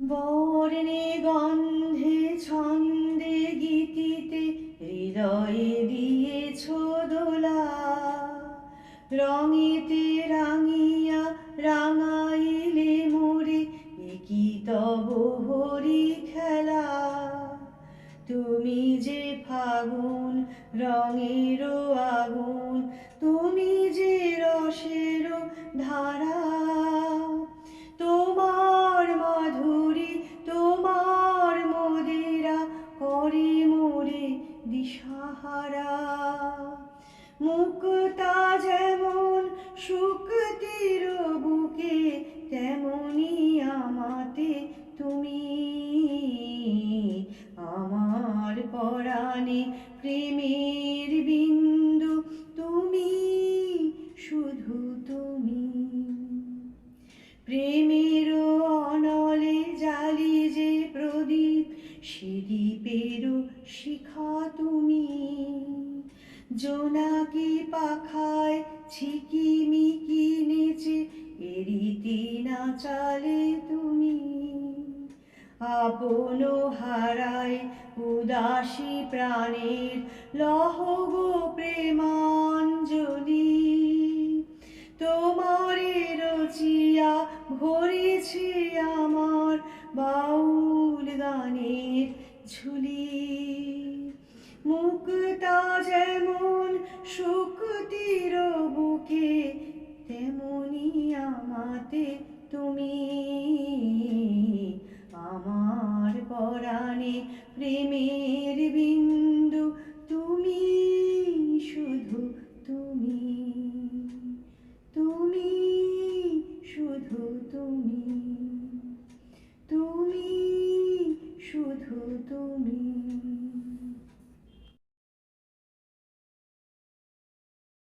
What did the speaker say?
বর্ণে গন্ধে ছন্দে গীতিতে হৃদয়ে দিয়েছ দোলা, রঙেতে রাঙিয়া রাঙাইলে মোরে একি তব হরি খেলা। তুমি যে ফাগুন রঙের আগুন, তুমি যে রসের ধারা, তোমার মাধুরী তোমার মদিরা করে মোরে দিশাহারা। মুক্তা যেমন শুকতির বুকে, তেমনি আমাতে তুমি। আমার পরাণে প্রেমের বিন্দু তুমি, শুধু তুমি। প্রেমের অনলে জালি যে প্রদীপ, সে দ্বীপের শিখা তুমি। জোনাকি পাখায় ঝিকিমিকি নেচে এরিতি নাচালে তুমি। আপন হারায় উদাসী প্রাণের লহ গো প্রেমাঞ্জলি। তোমারে রচিয়া ভরেছে আমার বাউল গানের ঝুলি। মুক্তা যেমন শুকতির বুকে, তেমনি আমাতে তুমি।